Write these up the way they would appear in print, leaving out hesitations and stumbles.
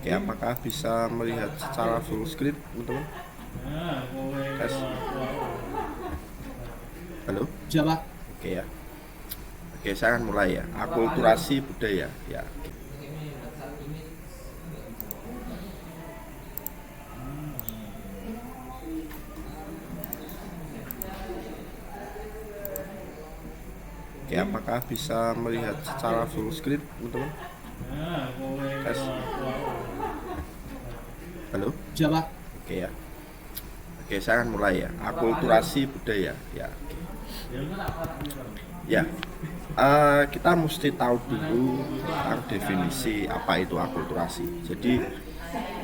Oke, apakah bisa melihat secara full screen, teman-teman? Tes. Halo? Bisa Pak. Oke ya. Oke, saya akan mulai ya. Akulturasi budaya. Ya. Oke, apakah bisa melihat secara full screen, teman-teman? Tes. Halo? Bisa Pak. Oke ya. Oke, saya akan mulai ya. Akulturasi budaya. Ya. Oke. Ya. Kita mesti tahu dulu tentang definisi apa itu akulturasi. Jadi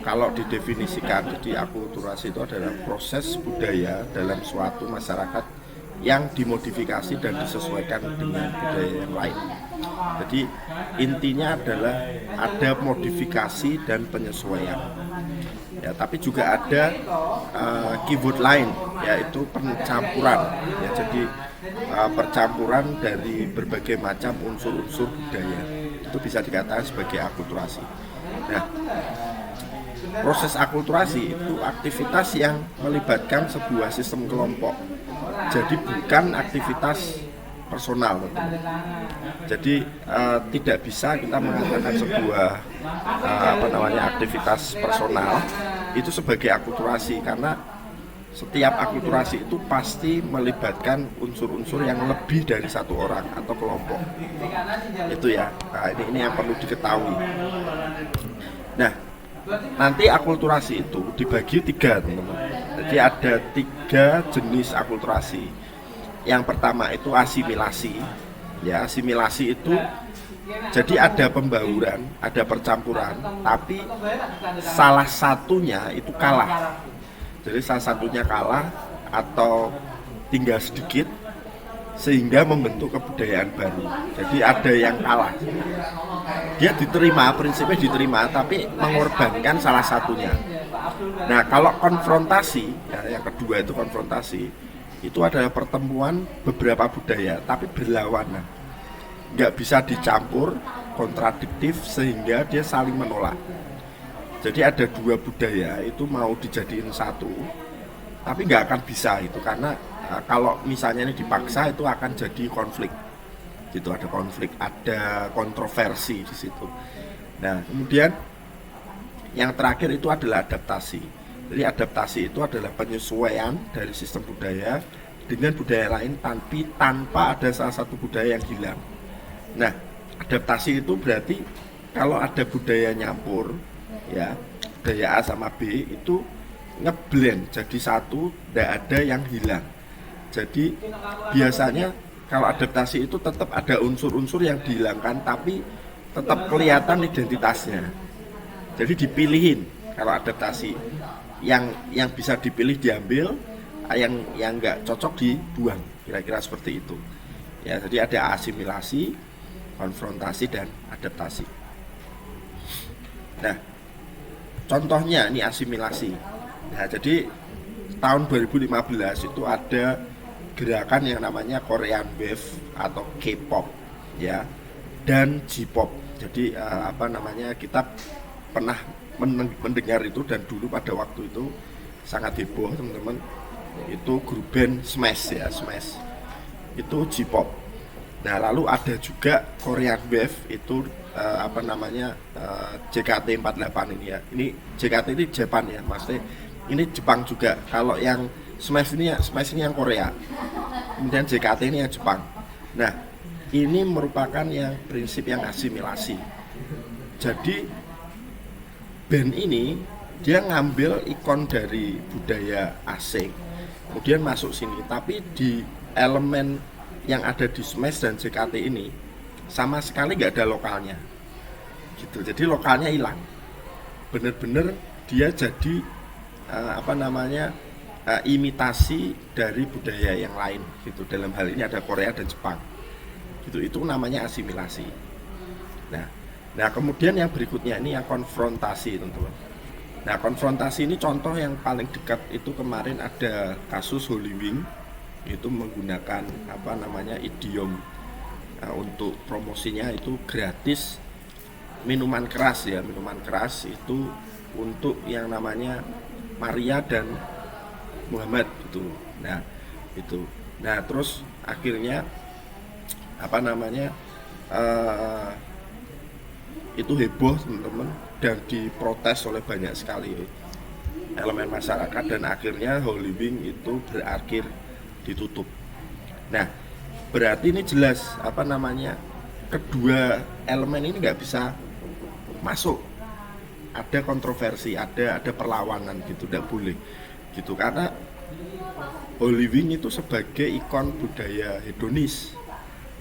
kalau didefinisikan, jadi akulturasi itu adalah proses budaya dalam suatu masyarakat yang dimodifikasi dan disesuaikan dengan budaya yang lain. Jadi intinya adalah ada modifikasi dan penyesuaian. Ya, tapi juga ada keyword lain, yaitu pencampuran. Ya, jadi percampuran dari berbagai macam unsur-unsur budaya itu bisa dikatakan sebagai akulturasi. Nah, proses akulturasi itu aktivitas yang melibatkan sebuah sistem kelompok. Jadi bukan aktivitas personal, teman-teman. Jadi tidak bisa kita mengatakan sebuah aktivitas personal itu sebagai akulturasi, karena setiap akulturasi itu pasti melibatkan unsur-unsur yang lebih dari satu orang atau kelompok. Itu ya. Nah, ini yang perlu diketahui. Nah, nanti akulturasi itu dibagi tiga, teman-teman. Jadi ada tiga jenis akulturasi. Yang pertama itu asimilasi. Ya, asimilasi itu jadi ada pembauran, ada percampuran, tapi salah satunya itu kalah. Jadi salah satunya kalah atau tinggal sedikit sehingga membentuk kebudayaan baru. Jadi ada yang kalah. Dia diterima, prinsipnya diterima, tapi mengorbankan salah satunya. Nah, kalau konfrontasi, ya, yang kedua itu konfrontasi, itu adalah pertemuan beberapa budaya, tapi berlawanan. Nggak bisa dicampur, kontradiktif, sehingga dia saling menolak. Jadi ada dua budaya itu mau dijadiin satu, tapi nggak akan bisa itu, karena kalau misalnya ini dipaksa itu akan jadi konflik. Gitu, ada konflik, ada kontroversi di situ. Nah, kemudian yang terakhir itu adalah adaptasi. Jadi adaptasi itu adalah penyesuaian dari sistem budaya dengan budaya lain, tapi tanpa ada salah satu budaya yang hilang. Nah, adaptasi itu berarti kalau ada budaya nyampur, ya, budaya A sama B itu ngeblend jadi satu, tidak ada yang hilang. Jadi biasanya kalau adaptasi itu tetap ada unsur-unsur yang dihilangkan, tapi tetap kelihatan identitasnya. Jadi dipilihin. Kalau adaptasi yang bisa dipilih diambil, yang nggak cocok dibuang, kira-kira seperti itu. Ya, jadi ada asimilasi, konfrontasi, dan adaptasi. Nah, contohnya ini asimilasi. Nah, jadi tahun 2015 itu ada gerakan yang namanya Korean Wave atau K-pop, ya, dan J-pop. Jadi kita pernah mendengar itu, dan dulu pada waktu itu sangat heboh, teman-teman. Itu grup band Smash, ya, Smash. Itu J-pop. Nah, lalu ada juga Korean Wave itu JKT48 ini, ya. Ini JKT ini Jepang, ya, maksudnya ini Jepang juga. Kalau yang Smash ini yang Korea. Kemudian JKT ini yang Jepang. Nah, ini merupakan yang prinsip yang asimilasi. Jadi band ini dia ngambil ikon dari budaya asing, kemudian masuk sini, tapi di elemen yang ada di Smash dan JKT ini sama sekali nggak ada lokalnya. Gitu. Jadi lokalnya hilang. Bener-bener dia jadi imitasi dari budaya yang lain, gitu. Dalam hal ini ada Korea dan Jepang, gitu. Itu namanya asimilasi. Nah, kemudian yang berikutnya ini yang konfrontasi, teman-teman. Nah, konfrontasi ini contoh yang paling dekat itu kemarin ada kasus Holy Wing, itu menggunakan idiom untuk promosinya itu gratis minuman keras ya, minuman keras itu untuk yang namanya Maria dan Muhammad gitu. Nah, itu. Nah, terus akhirnya apa namanya itu heboh teman-teman dan diprotes oleh banyak sekali elemen masyarakat dan akhirnya Holy Wing itu berakhir ditutup. Nah, berarti ini jelas apa namanya kedua elemen ini nggak bisa masuk, ada kontroversi, ada perlawanan gitu, tidak boleh gitu karena Holy Wing itu sebagai ikon budaya hedonis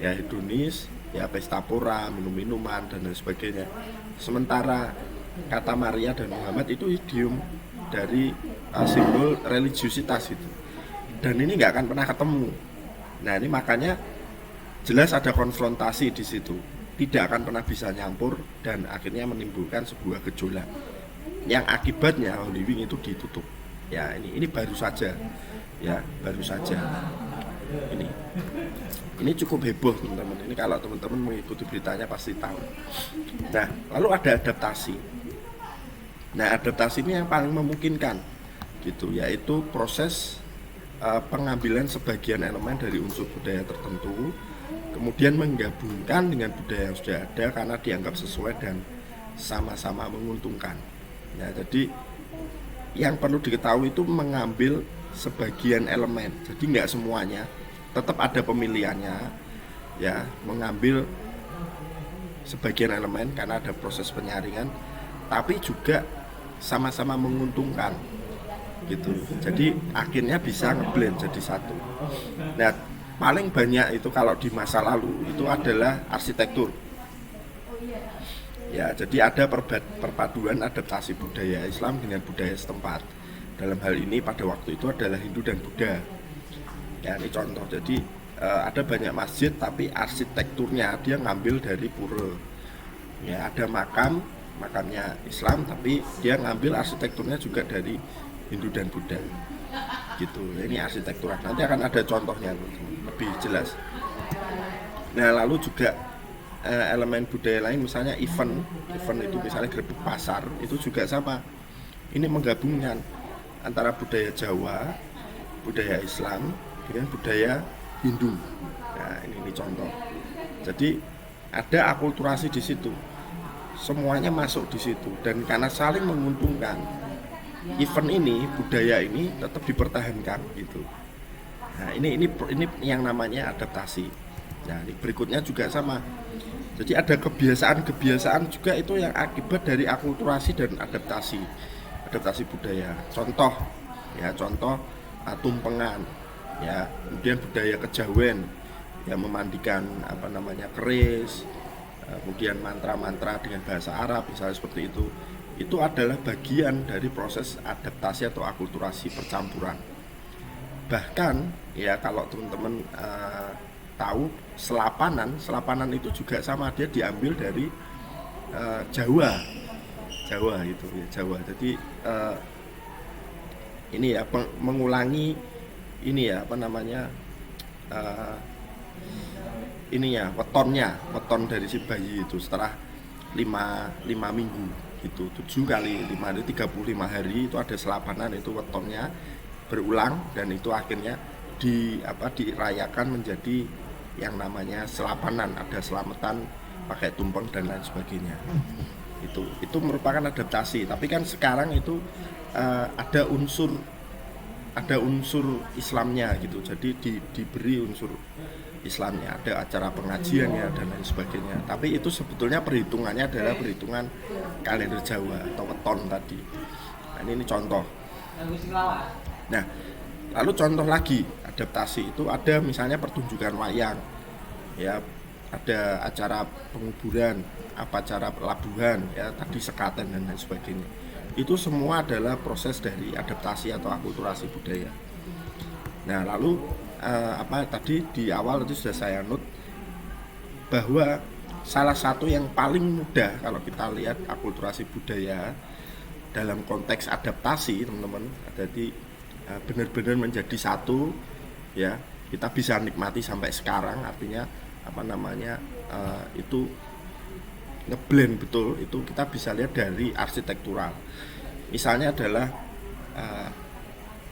ya, hedonis ya, pesta pora, minum-minuman dan lain sebagainya. Sementara kata Maria dan Muhammad itu idiom dari simbol religiusitas itu, dan ini nggak akan pernah ketemu. Nah, ini makanya jelas ada konfrontasi di situ, tidak akan pernah bisa nyampur dan akhirnya menimbulkan sebuah gejolak yang akibatnya Holy Wing itu ditutup. Ya, ini baru saja ya, baru saja ini cukup heboh teman-teman. Ini kalau teman-teman mengikuti beritanya pasti tahu. Nah, lalu ada adaptasi. Nah, adaptasi ini yang paling memungkinkan gitu, yaitu proses pengambilan sebagian elemen dari unsur budaya tertentu, kemudian menggabungkan dengan budaya yang sudah ada karena dianggap sesuai dan sama-sama menguntungkan. Nah, jadi yang perlu diketahui itu mengambil sebagian elemen, jadi nggak semuanya, tetap ada pemilihannya ya, mengambil sebagian elemen karena ada proses penyaringan, tapi juga sama-sama menguntungkan gitu. Jadi akhirnya bisa ngeblend jadi satu. Nah, paling banyak itu kalau di masa lalu itu adalah arsitektur ya, jadi ada perpaduan adaptasi budaya Islam dengan budaya setempat. Dalam hal ini pada waktu itu adalah Hindu dan Buddha ya, ini contoh. Jadi ada banyak masjid tapi arsitekturnya dia ngambil dari pura ya, ada makamnya Islam tapi dia ngambil arsitekturnya juga dari Hindu dan Buddha gitu. Ini arsitektur, nanti akan ada contohnya lebih jelas. Nah, lalu juga elemen budaya lain misalnya event itu misalnya gerbek pasar itu juga sama, ini menggabungkan antara budaya Jawa, budaya Islam dengan budaya Hindu. Nah, ini contoh. Jadi ada akulturasi di situ, semuanya masuk di situ, dan karena saling menguntungkan, event ini, budaya ini tetap dipertahankan gitu. Nah, ini yang namanya adaptasi. Nah, ini berikutnya juga sama. Jadi ada kebiasaan juga itu yang akibat dari akulturasi dan adaptasi budaya. Contoh tumpengan ya, kemudian budaya kejawen ya, memandikan keris, kemudian mantra-mantra dengan bahasa Arab misalnya seperti itu adalah bagian dari proses adaptasi atau akulturasi percampuran. Bahkan ya, kalau teman-teman tahu selapanan itu juga sama, dia diambil dari Jawa itu ya, Jawa. Jadi ini ya mengulangi ini ya weton dari si bayi itu setelah 5 minggu gitu, 7 kali 5 itu 35 hari itu ada selapanan, itu wetonnya berulang dan itu akhirnya dirayakan menjadi yang namanya selapanan, ada selamatan pakai tumpeng dan lain sebagainya. Itu merupakan adaptasi, tapi kan sekarang itu ada unsur Islamnya gitu, jadi diberi unsur Islamnya, ada acara pengajiannya dan lain sebagainya, tapi itu sebetulnya perhitungannya adalah perhitungan kalender Jawa atau weton tadi. Nah, ini contoh. Nah, lalu contoh lagi adaptasi itu ada misalnya pertunjukan wayang ya, ada acara penguburan, acara pelabuhan ya, tadi sekaten dan lain sebagainya. Itu semua adalah proses dari adaptasi atau akulturasi budaya. Nah, lalu tadi di awal itu sudah saya note bahwa salah satu yang paling mudah kalau kita lihat akulturasi budaya dalam konteks adaptasi, teman-teman, jadi benar-benar menjadi satu ya, kita bisa nikmati sampai sekarang, artinya itu ngeblend betul itu kita bisa lihat dari arsitektural. Misalnya adalah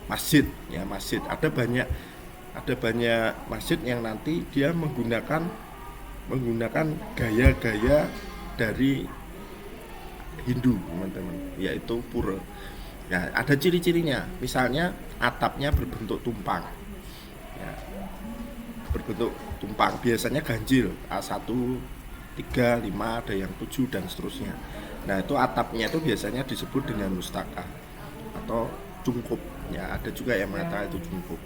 masjid ya, masjid ada banyak masjid yang nanti dia menggunakan gaya-gaya dari Hindu, teman-teman, yaitu pura. Ya, ada ciri-cirinya. Misalnya atapnya berbentuk tumpang. Ya, berbentuk tumpang, biasanya ganjil, A1, 3, 5, ada yang 7 dan seterusnya. Nah, itu atapnya itu biasanya disebut dengan mustaka atau cungkup. Ya, ada juga yang mengatakan itu cungkup.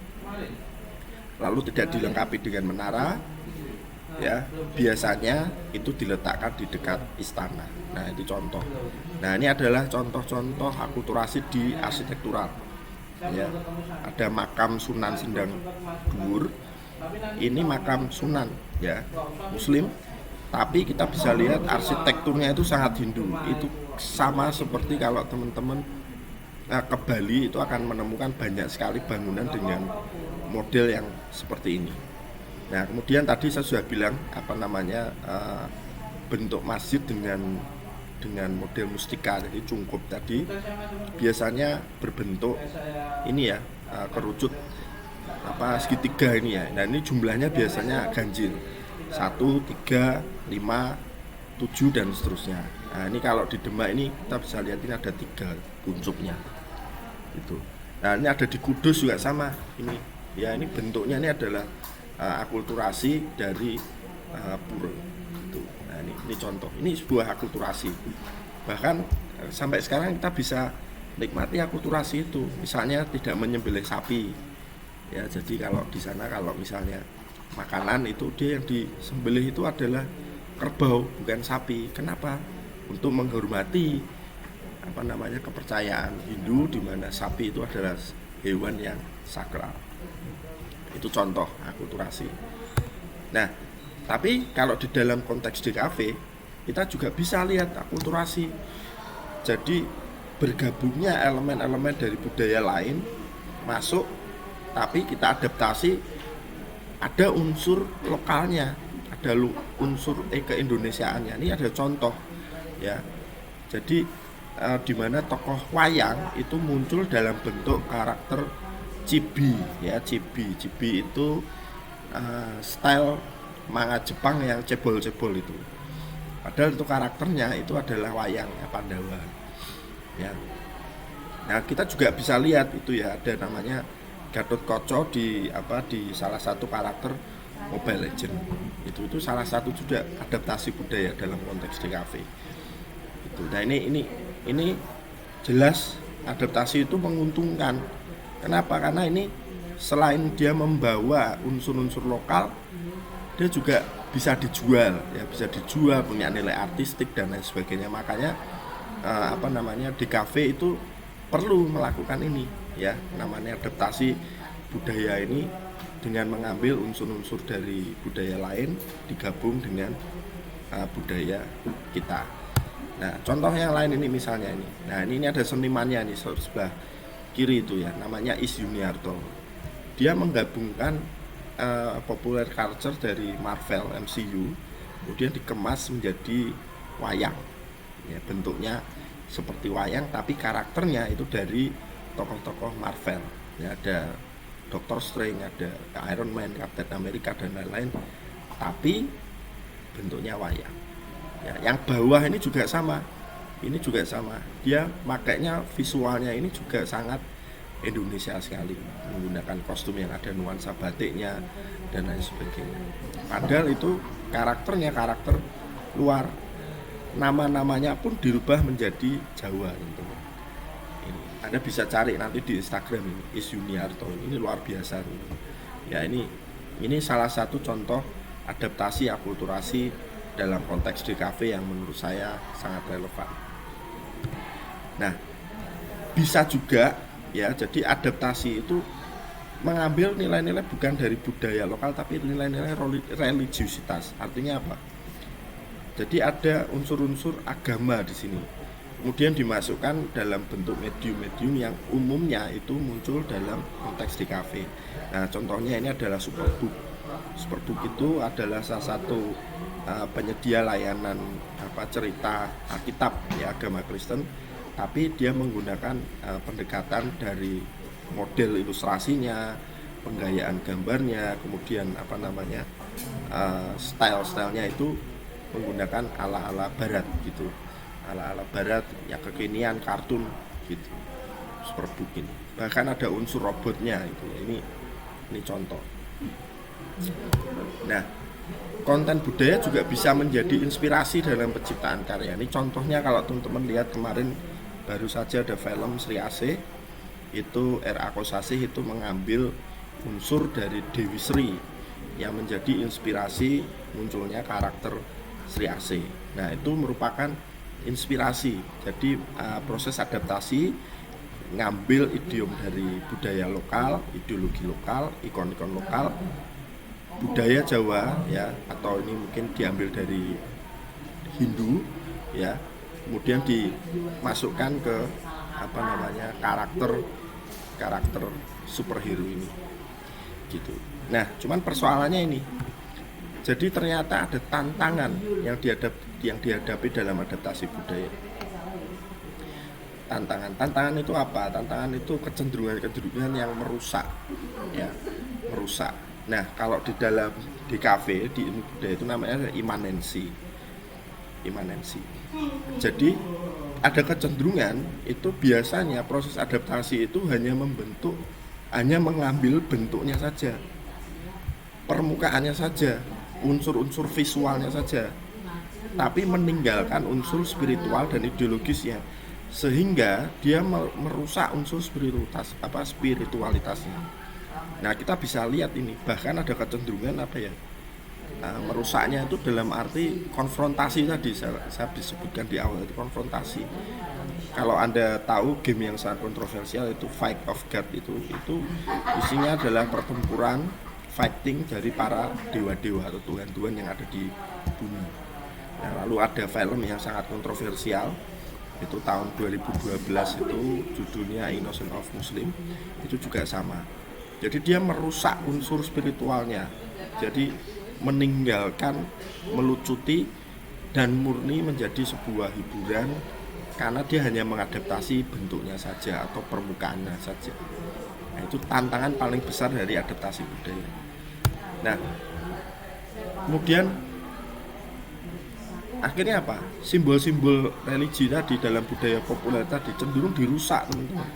Lalu tidak dilengkapi dengan menara, ya biasanya itu diletakkan di dekat istana. Nah, itu contoh. Nah, ini adalah contoh-contoh akulturasi di arsitektural. Ya, ada makam Sunan Sendang Dhuwur. Ini makam Sunan, ya, Muslim. Tapi kita bisa lihat arsitekturnya itu sangat Hindu. Itu sama seperti kalau teman-teman ke Bali itu akan menemukan banyak sekali bangunan dengan model yang seperti ini. Nah, kemudian tadi saya sudah bilang bentuk masjid dengan model mustika, jadi cungkup tadi biasanya berbentuk ini ya, kerucut segitiga ini ya. Nah, ini jumlahnya biasanya ganjil 1, 3, 5, 7 dan seterusnya. Nah, ini kalau di Demak ini kita bisa lihat ini ada 3 buncuknya itu. Nah, ini ada di Kudus juga sama ini ya, ini bentuknya ini adalah akulturasi dari pura itu. Nah, ini contoh, ini sebuah akulturasi. Bahkan sampai sekarang kita bisa nikmati akulturasi itu, misalnya tidak menyembelih sapi ya. Jadi kalau di sana kalau misalnya makanan itu dia yang disembelih itu adalah kerbau, bukan sapi. Kenapa? Untuk menghormati kepercayaan Hindu di mana sapi itu adalah hewan yang sakral. Itu contoh akulturasi. Nah, tapi kalau di dalam konteks DKV kita juga bisa lihat akulturasi. Jadi bergabungnya elemen-elemen dari budaya lain masuk, tapi kita adaptasi, ada unsur lokalnya, ada unsur keindonesiaannya. Ini ada contoh ya. Jadi di mana tokoh wayang itu muncul dalam bentuk karakter chibi ya. Chibi itu style manga Jepang yang cebol-cebol itu. Padahal itu karakternya itu adalah wayang ya, Pandawa ya. Nah, kita juga bisa lihat itu ya, ada namanya Gatotkaca di salah satu karakter Mobile Legends. Itu salah satu juga adaptasi budaya dalam konteks DKV. Itu. Nah, ini jelas adaptasi itu menguntungkan. Kenapa? Karena ini selain dia membawa unsur-unsur lokal, dia juga bisa dijual ya, punya nilai artistik dan lain sebagainya. Makanya DKV itu perlu melakukan ini ya, namanya adaptasi budaya ini dengan mengambil unsur-unsur dari budaya lain digabung dengan budaya kita. Nah, contoh yang lain ini misalnya ini. Nah, ini ada senimannya nih sebelah kiri itu ya, namanya Is Yuniarto. Dia menggabungkan popular culture dari Marvel MCU, kemudian dikemas menjadi wayang. Ya, bentuknya seperti wayang tapi karakternya itu dari tokoh-tokoh Marvel. Ya, ada Doctor Strange, ada Iron Man, Captain America dan lain-lain. Tapi bentuknya wayang. Ya, yang bawah ini juga sama. Ini juga sama. Dia makanya visualnya ini juga sangat Indonesia sekali, menggunakan kostum yang ada nuansa batiknya dan lain sebagainya. Padahal itu karakternya karakter luar. Nama-namanya pun dirubah menjadi Jawa gitu. Ini Anda bisa cari nanti di Instagram ini, Is Yuniarto. Ini luar biasa nih. Ya, ini salah satu contoh adaptasi akulturasi dalam konteks DKV yang menurut saya sangat relevan. Nah, bisa juga ya, jadi adaptasi itu mengambil nilai-nilai bukan dari budaya lokal tapi nilai-nilai religiusitas. Artinya apa? Jadi ada unsur-unsur agama di sini. Kemudian dimasukkan dalam bentuk medium-medium yang umumnya itu muncul dalam konteks DKV. Nah, contohnya ini adalah superbook. Superbook itu adalah salah satu penyedia layanan cerita Alkitab ya, agama Kristen, tapi dia menggunakan pendekatan dari model ilustrasinya, penggayaan gambarnya, kemudian style-stylenya itu menggunakan ala-ala barat gitu, ala-ala barat ya, kekinian, kartun gitu. Superbook ini bahkan ada unsur robotnya itu. Ini contoh. Nah, konten budaya juga bisa menjadi inspirasi dalam penciptaan karya. Ini contohnya kalau teman-teman lihat kemarin baru saja ada film Sri Asih, itu R.A. Kosasih itu mengambil unsur dari Dewi Sri yang menjadi inspirasi munculnya karakter Sri Asih. Nah, itu merupakan inspirasi. Jadi proses adaptasi, ngambil idiom dari budaya lokal, ideologi lokal, ikon-ikon lokal, budaya Jawa ya, atau ini mungkin diambil dari Hindu ya, kemudian dimasukkan ke karakter superhero ini gitu. Nah, cuman persoalannya ini, jadi ternyata ada tantangan yang dihadapi dalam adaptasi budaya. Tantangan itu apa? Tantangan itu kecenderungan yang merusak ya, merusak. Nah, kalau di dalam DKV, di ilmu budaya itu namanya imanensi. Jadi ada kecenderungan itu biasanya proses adaptasi itu hanya mengambil bentuknya saja, permukaannya saja, unsur-unsur visualnya saja, tapi meninggalkan unsur spiritual dan ideologisnya, sehingga dia merusak unsur spiritualitasnya. Nah, kita bisa lihat ini, bahkan ada kecenderungan merusaknya itu dalam arti konfrontasi tadi saya disebutkan di awal, itu konfrontasi. Kalau Anda tahu game yang sangat kontroversial itu Fight of God, itu isinya adalah pertempuran, fighting dari para dewa-dewa atau tuhan-tuhan yang ada di bumi. Nah, lalu ada film yang sangat kontroversial itu tahun 2012, itu judulnya Innocence of Muslim, itu juga sama. Jadi dia merusak unsur spiritualnya, jadi meninggalkan, melucuti, dan murni menjadi sebuah hiburan karena dia hanya mengadaptasi bentuknya saja atau permukaannya saja. Nah, itu tantangan paling besar dari adaptasi budaya. Nah, kemudian akhirnya apa? Simbol-simbol religi tadi dalam budaya populer tadi cenderung dirusak, teman-teman.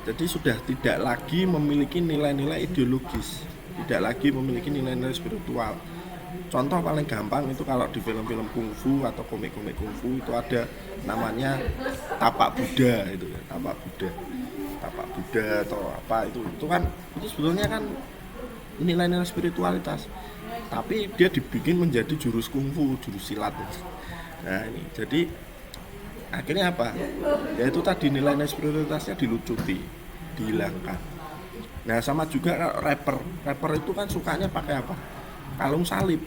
Jadi sudah tidak lagi memiliki nilai-nilai ideologis, tidak lagi memiliki nilai-nilai spiritual. Contoh paling gampang itu kalau di film-film kungfu atau komik-komik kungfu itu ada namanya tapak Buddha itu ya, tapak Buddha atau apa itu kan, itu sebetulnya kan nilai-nilai spiritualitas, tapi dia dibikin menjadi jurus kungfu, jurus silat. Nah, ini jadi akhirnya apa? Yaitu tadi nilai-nilai spiritualitasnya dilucuti, dihilangkan. Nah, sama juga rapper itu kan sukanya pakai apa? Kalung salib.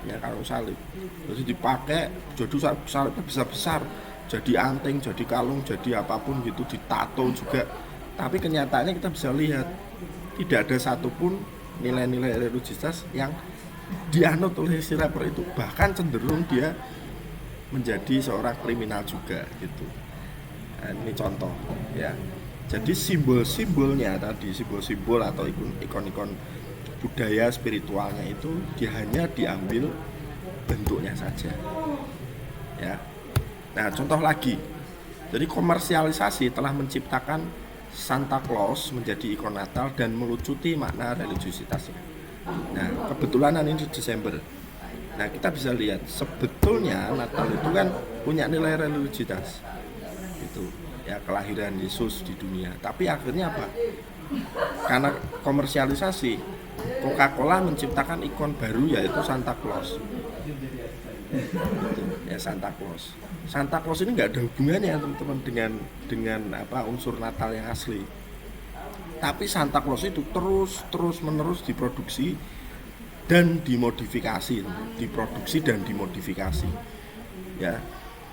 Ya, kalung salib. Jadi dipakai, jadi salibnya besar-besar, jadi anting, jadi kalung, jadi apapun gitu, ditato juga. Tapi kenyataannya kita bisa lihat tidak ada satupun nilai-nilai religiusitas yang dianut oleh si rapper itu. Bahkan cenderung dia menjadi seorang kriminal juga gitu. Nah, ini contoh ya. Jadi simbol-simbolnya tadi, simbol-simbol atau ikon-ikon budaya spiritualnya itu dia hanya diambil bentuknya saja ya. Nah, contoh lagi, jadi komersialisasi telah menciptakan Santa Claus menjadi ikon Natal dan melucuti makna religiusitasnya. Nah, kebetulan ini Desember. Nah, kita bisa lihat sebetulnya Natal itu kan punya nilai religiusitas itu ya, kelahiran Yesus di dunia. Tapi akhirnya apa? Karena komersialisasi, Coca-Cola menciptakan ikon baru yaitu Santa Claus. Gitu, ya, Santa Claus. Santa Claus ini nggak ada hubungannya teman-teman dengan unsur Natal yang asli. Tapi Santa Claus itu terus menerus diproduksi dan dimodifikasi, ya.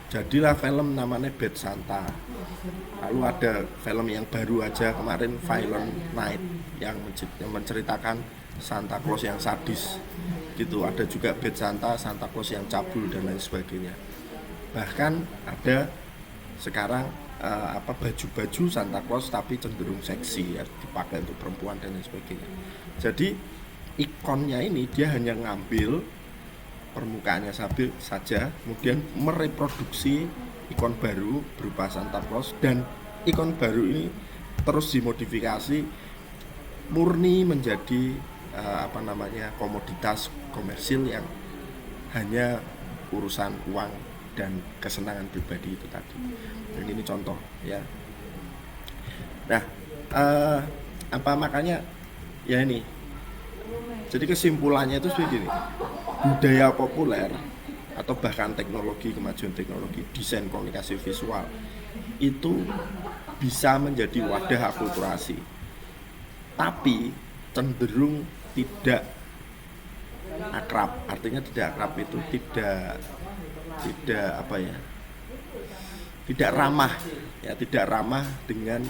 Jadilah film namanya Bad Santa. Lalu ada film yang baru aja kemarin, Violent Night, yang menceritakan Santa Claus yang sadis gitu. Ada juga Bad Santa, Santa Claus yang cabul dan lain sebagainya. Bahkan ada sekarang baju-baju Santa Claus tapi cenderung seksi ya, dipakai untuk perempuan dan lain sebagainya. Jadi ikonnya ini dia hanya ngambil permukaannya saja, kemudian mereproduksi ikon baru berupa Santa Claus, dan ikon baru ini terus dimodifikasi murni menjadi komoditas komersil yang hanya urusan uang dan kesenangan pribadi itu tadi. Dan ini contoh ya. Nah, makanya ya ini. Jadi kesimpulannya itu seperti ini. Budaya populer atau bahkan teknologi, kemajuan teknologi, desain komunikasi visual itu bisa menjadi wadah akulturasi, tapi cenderung tidak akrab. Artinya tidak akrab itu tidak ramah ya, tidak ramah dengan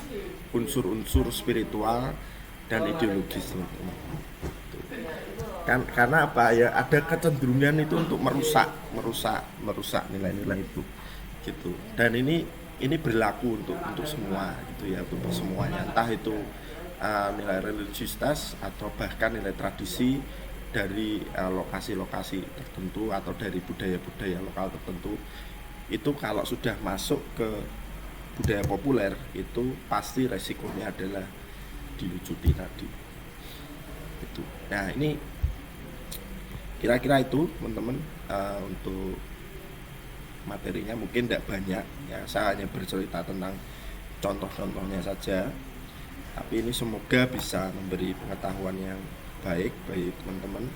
unsur-unsur spiritual dan ideologis. Karena apa ya, ada kecenderungan itu untuk merusak nilai-nilai itu gitu. Dan ini berlaku untuk semua gitu ya, untuk semuanya, entah itu nilai religiusitas atau bahkan nilai tradisi dari lokasi-lokasi tertentu atau dari budaya-budaya lokal tertentu. Itu kalau sudah masuk ke budaya populer itu pasti resikonya adalah dilucuti tadi itu. Nah, ini kira-kira itu teman-teman, untuk materinya mungkin tidak banyak ya, saya hanya bercerita tentang contoh-contohnya saja, tapi ini semoga bisa memberi pengetahuan yang baik bagi teman-teman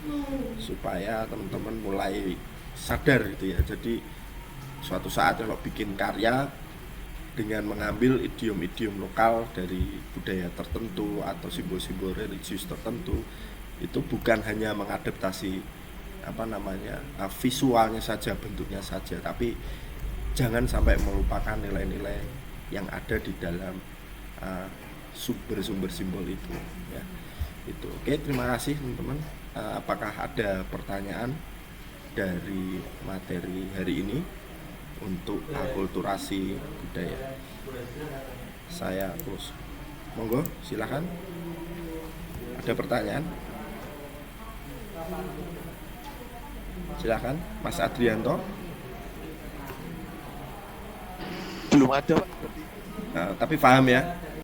supaya teman-teman mulai sadar gitu ya. Jadi suatu saat kalau bikin karya dengan mengambil idiom-idiom lokal dari budaya tertentu atau simbol-simbol religius tertentu, itu bukan hanya mengadaptasi visualnya saja, bentuknya saja, tapi jangan sampai melupakan nilai-nilai yang ada di dalam sumber-sumber simbol itu ya. Itu. Oke, terima kasih teman-teman. Apakah ada pertanyaan dari materi hari ini untuk akulturasi budaya? Saya terus monggo, silakan. Ada pertanyaan? Silakan, Mas Adrianto. Belum ada, Pak. Tapi paham ya?